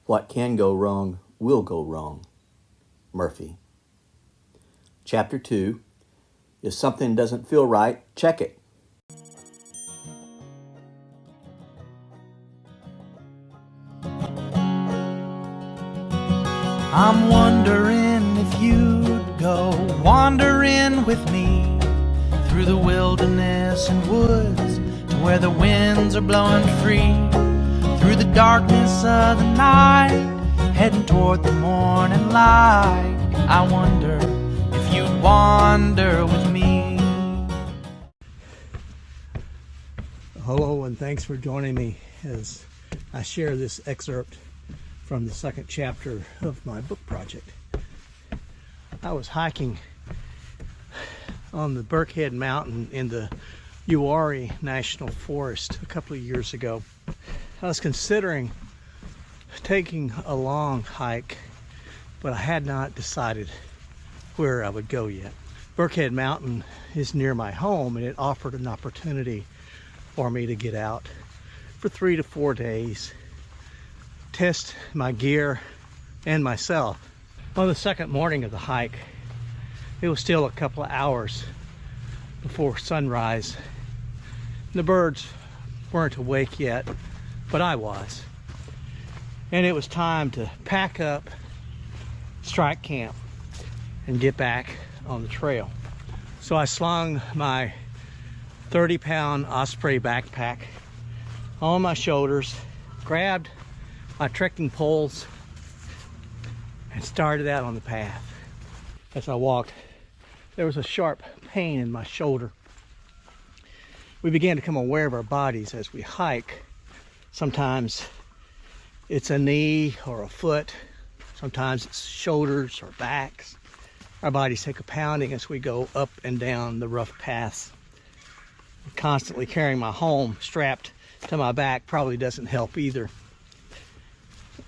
What can go wrong will go wrong. Murphy. Chapter 2. If something doesn't feel right, check it. I'm wondering if you'd go wandering with me through the wilderness and woods to where the winds are blowing free, through the darkness of the night, heading toward the morning light. I wonder if you'd wander with me. Hello, and thanks for joining me as I share this excerpt from the second chapter of my book project. I was hiking on the Burkhead Mountain in the Uwharrie National Forest a couple of years ago. I was considering taking a long hike, but I had not decided where I would go yet. Burkhead Mountain is near my home, and it offered an opportunity for me to get out for 3 to 4 days, test my gear and myself. On the second morning of the hike, it was still a couple of hours before sunrise. The birds weren't awake yet, but I was. And it was time to pack up, strike camp, and get back on the trail. So I slung my 30-pound Osprey backpack on my shoulders, grabbed my trekking poles, and started out on the path. As I walked, there was a sharp pain in my shoulder. We began to become aware of our bodies as we hike. Sometimes it's a knee or a foot, sometimes it's shoulders or backs. Our bodies take a pounding as we go up and down the rough paths. Constantly carrying my home strapped to my back probably doesn't help either.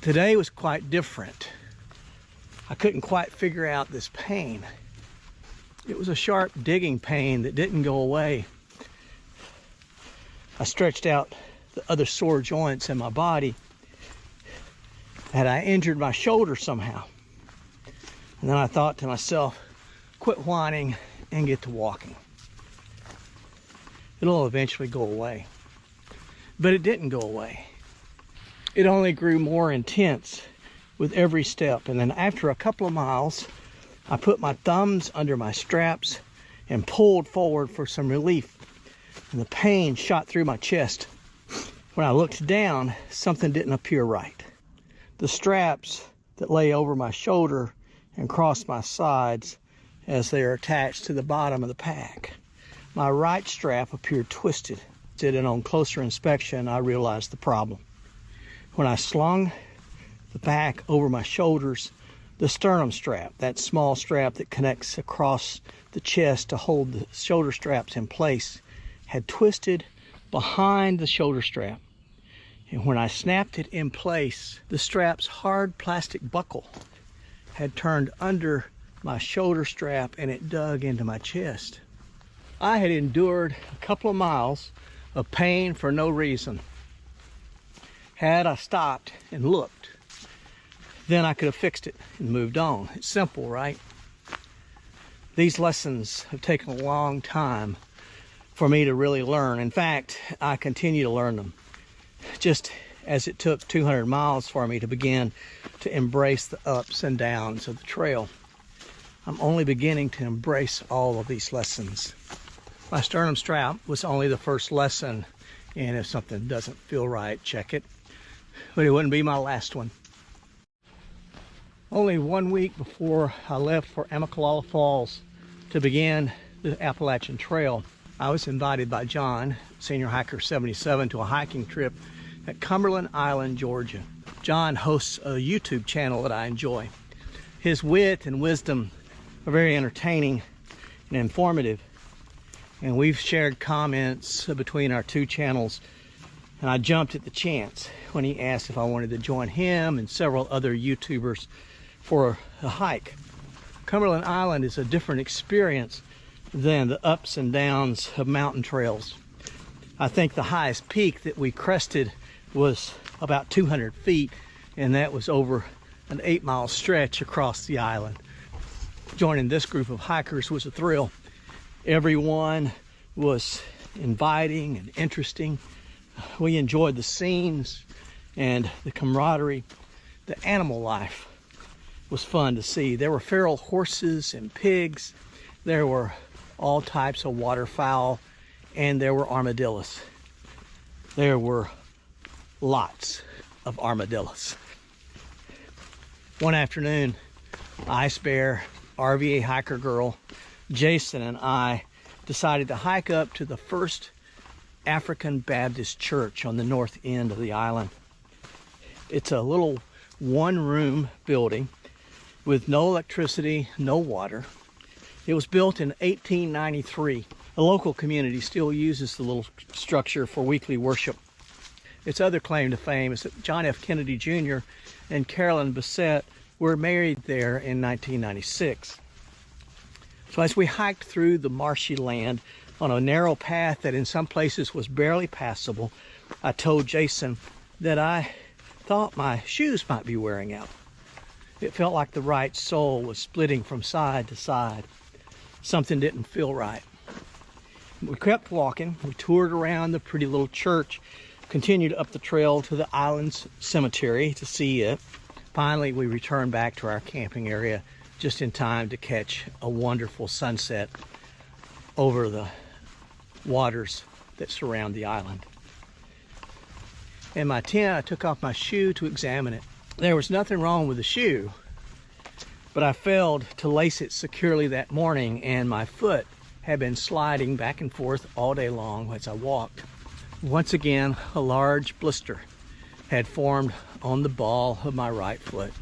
Today was quite different. I couldn't quite figure out this pain. It was a sharp digging pain that didn't go away. I stretched out the other sore joints in my body. Had I injured my shoulder somehow? And then I thought to myself, quit whining and get to walking. It'll eventually go away. But it didn't go away. It only grew more intense with every step. And then after a couple of miles, I put my thumbs under my straps and pulled forward for some relief. And the pain shot through my chest. When I looked down, something didn't appear right. The straps that lay over my shoulder and crossed my sides as they are attached to the bottom of the pack. My right strap appeared twisted. And on closer inspection, I realized the problem. When I slung the pack over my shoulders, the sternum strap, that small strap that connects across the chest to hold the shoulder straps in place, had twisted behind the shoulder strap. And when I snapped it in place, the strap's hard plastic buckle had turned under my shoulder strap and it dug into my chest. I had endured a couple of miles of pain for no reason. Had I stopped and looked, then I could have fixed it and moved on. It's simple, right? These lessons have taken a long time for me to really learn. In fact, I continue to learn them. Just as it took 200 miles for me to begin to embrace the ups and downs of the trail, I'm only beginning to embrace all of these lessons. My sternum strap was only the first lesson, and if something doesn't feel right, check it. But it wouldn't be my last one. Only 1 week before I left for Amicalola Falls to begin the Appalachian Trail, I was invited by John, Senior Hiker 77, to a hiking trip at Cumberland Island, Georgia. John hosts a YouTube channel that I enjoy. His wit and wisdom are very entertaining and informative, and we've shared comments between our two channels, and I jumped at the chance when he asked if I wanted to join him and several other YouTubers for a hike. Cumberland Island is a different experience than the ups and downs of mountain trails. I think the highest peak that we crested was about 200 feet, and that was over an 8-mile stretch across the island. Joining this group of hikers was a thrill. Everyone was inviting and interesting. We enjoyed the scenes and the camaraderie. The animal life was fun to see. There were feral horses and pigs. There were all types of waterfowl, and there were armadillos. There were lots of armadillos. One afternoon, Ice Bear, RVA hiker girl, Jason, and I decided to hike up to the First African Baptist Church on the north end of the island. It's a little one-room building with no electricity, no water. It was built in 1893. The local community still uses the little structure for weekly worship. Its other claim to fame is that John F. Kennedy Jr. and Carolyn Bessette were married there in 1996. So as we hiked through the marshy land on a narrow path that in some places was barely passable, I told Jason that I thought my shoes might be wearing out. It felt like the right sole was splitting from side to side. Something didn't feel right. We kept walking. We toured around the pretty little church, continued up the trail to the island's cemetery to see it. Finally, we returned back to our camping area just in time to catch a wonderful sunset over the waters that surround the island. In my tent, I took off my shoe to examine it. There was nothing wrong with the shoe, but I failed to lace it securely that morning, and my foot had been sliding back and forth all day long as I walked. Once again, a large blister had formed on the ball of my right foot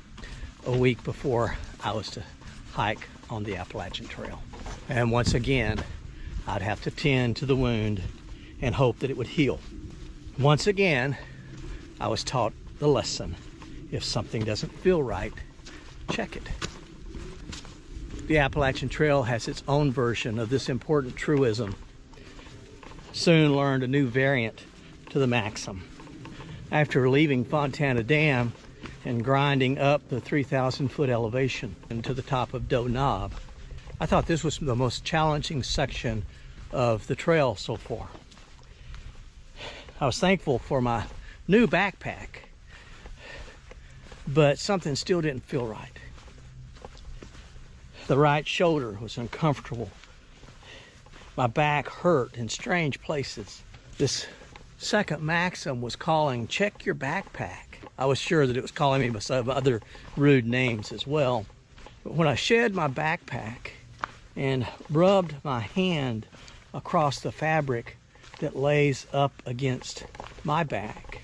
a week before I was to hike on the Appalachian Trail. And once again, I'd have to tend to the wound and hope that it would heal. Once again, I was taught the lesson: if something doesn't feel right, check it. The Appalachian Trail has its own version of this important truism. Soon learned a new variant to the maxim. After leaving Fontana Dam and grinding up the 3,000-foot elevation into the top of Doe Knob, I thought this was the most challenging section of the trail so far. I was thankful for my new backpack, but something still didn't feel right. The right shoulder was uncomfortable. My back hurt in strange places. This second maxim was calling, check your backpack. I was sure that it was calling me by some other rude names as well. But when I shed my backpack and rubbed my hand across the fabric that lays up against my back,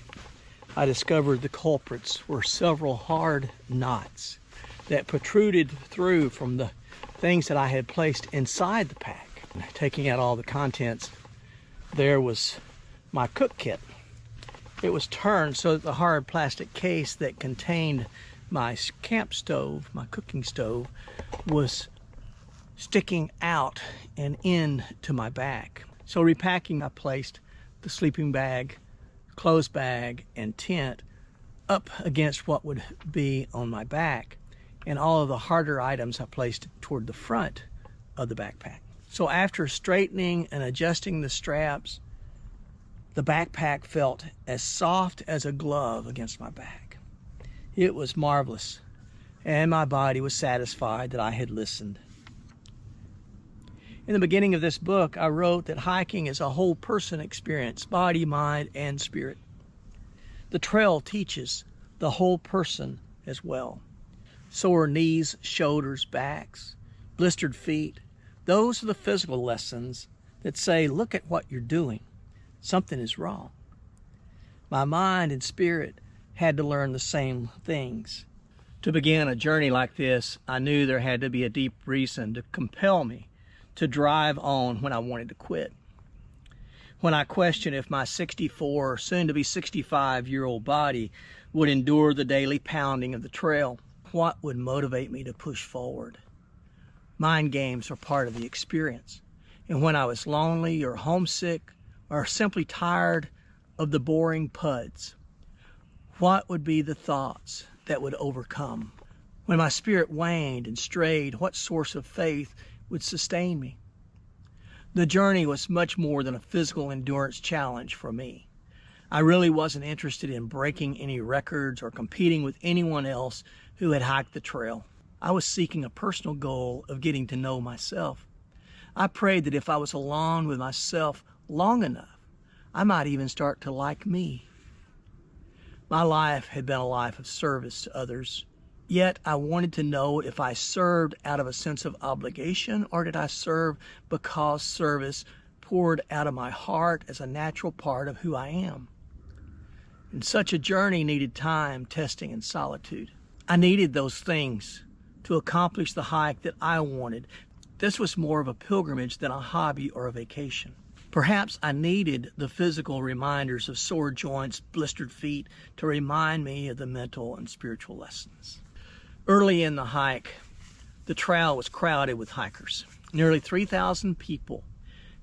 I discovered the culprits were several hard knots that protruded through from the things that I had placed inside the pack. Taking out all the contents, there was my cook kit. It was turned so that the hard plastic case that contained my camp stove, my cooking stove, was sticking out and into my back. So repacking, I placed the sleeping bag, clothes bag, and tent up against what would be on my back, and all of the harder items I placed toward the front of the backpack. So after straightening and adjusting the straps, the backpack felt as soft as a glove against my back. It was marvelous, and my body was satisfied that I had listened. In the beginning of this book, I wrote that hiking is a whole person experience, body, mind, and spirit. The trail teaches the whole person as well. Sore knees, shoulders, backs, blistered feet. Those are the physical lessons that say, look at what you're doing. Something is wrong. My mind and spirit had to learn the same things. To begin a journey like this, I knew there had to be a deep reason to compel me to drive on when I wanted to quit. When I questioned if my 64, soon-to-be 65-year-old body would endure the daily pounding of the trail, what would motivate me to push forward? Mind games are part of the experience. And when I was lonely or homesick or simply tired of the boring puds, What would be the thoughts that would overcome? When my spirit waned and strayed, what source of faith would sustain me? The journey was much more than a physical endurance challenge for me. I really wasn't interested in breaking any records or competing with anyone else who had hiked the trail. I was seeking a personal goal of getting to know myself. I prayed that if I was alone with myself long enough, I might even start to like me. My life had been a life of service to others, yet I wanted to know if I served out of a sense of obligation or did I serve because service poured out of my heart as a natural part of who I am. And such a journey needed time, testing, and solitude. I needed those things to accomplish the hike that I wanted. This was more of a pilgrimage than a hobby or a vacation. Perhaps I needed the physical reminders of sore joints, blistered feet to remind me of the mental and spiritual lessons. Early in the hike, the trail was crowded with hikers. Nearly 3,000 people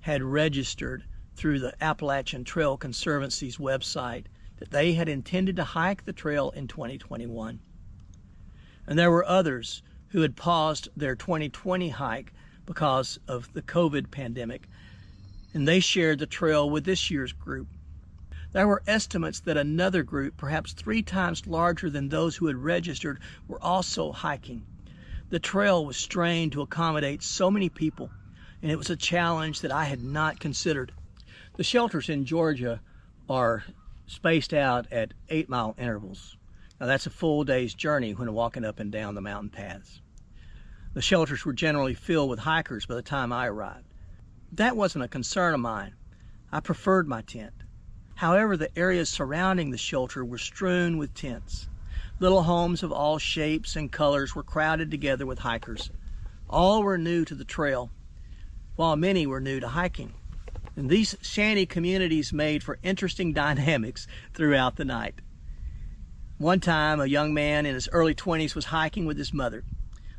had registered through the Appalachian Trail Conservancy's website that they had intended to hike the trail in 2021. And there were others who had paused their 2020 hike because of the COVID pandemic, and they shared the trail with this year's group. There were estimates that another group, perhaps 3 times larger than those who had registered, were also hiking. The trail was strained to accommodate so many people, and it was a challenge that I had not considered. The shelters in Georgia are spaced out at 8-mile intervals. Now that's a full day's journey when walking up and down the mountain paths. The shelters were generally filled with hikers by the time I arrived. That wasn't a concern of mine. I preferred my tent. However, the areas surrounding the shelter were strewn with tents. Little homes of all shapes and colors were crowded together with hikers. All were new to the trail, while many were new to hiking. And these shanty communities made for interesting dynamics throughout the night. One time, a young man in his early 20s was hiking with his mother.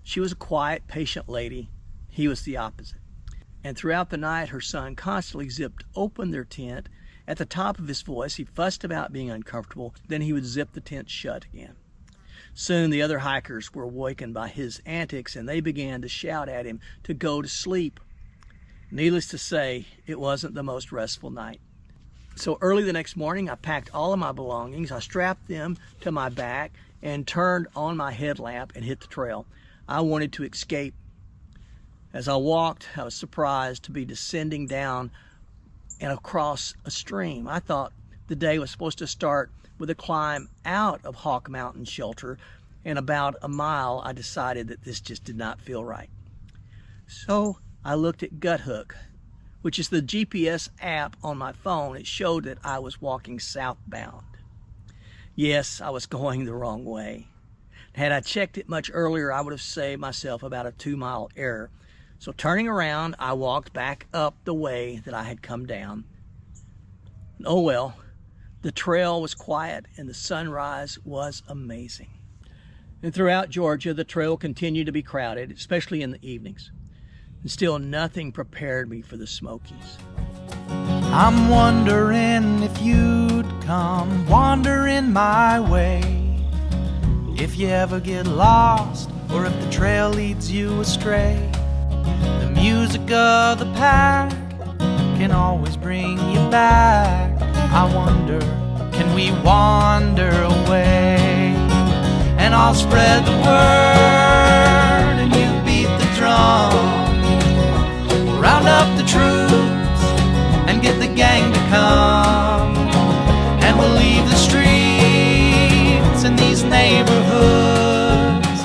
She was a quiet, patient lady. He was the opposite. And throughout the night, her son constantly zipped open their tent. At the top of his voice, he fussed about being uncomfortable. Then he would zip the tent shut again. Soon the other hikers were awakened by his antics, and they began to shout at him to go to sleep. Needless to say, it wasn't the most restful night. So early the next morning, I packed all of my belongings. I strapped them to my back and turned on my headlamp and hit the trail. I wanted to escape. As I walked, I was surprised to be descending down and across a stream. I thought the day was supposed to start with a climb out of Hawk Mountain Shelter, and about a mile, I decided that this just did not feel right. So I looked at Guthook, which is the GPS app on my phone. It showed that I was walking southbound. Yes, I was going the wrong way. Had I checked it much earlier, I would have saved myself about a 2-mile error. So turning around, I walked back up the way that I had come down. Oh well, the trail was quiet and the sunrise was amazing. And throughout Georgia, the trail continued to be crowded, especially in the evenings. And still nothing prepared me for the Smokies. I'm wondering if you'd come wandering my way. If you ever get lost, or if the trail leads you astray. The music of the pack can always bring you back. I wonder, can we wander away? And I'll spread the word and you beat the drum. Round up the troops and get the gang to come. And we'll leave the streets in these neighborhoods,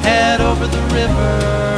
head over the river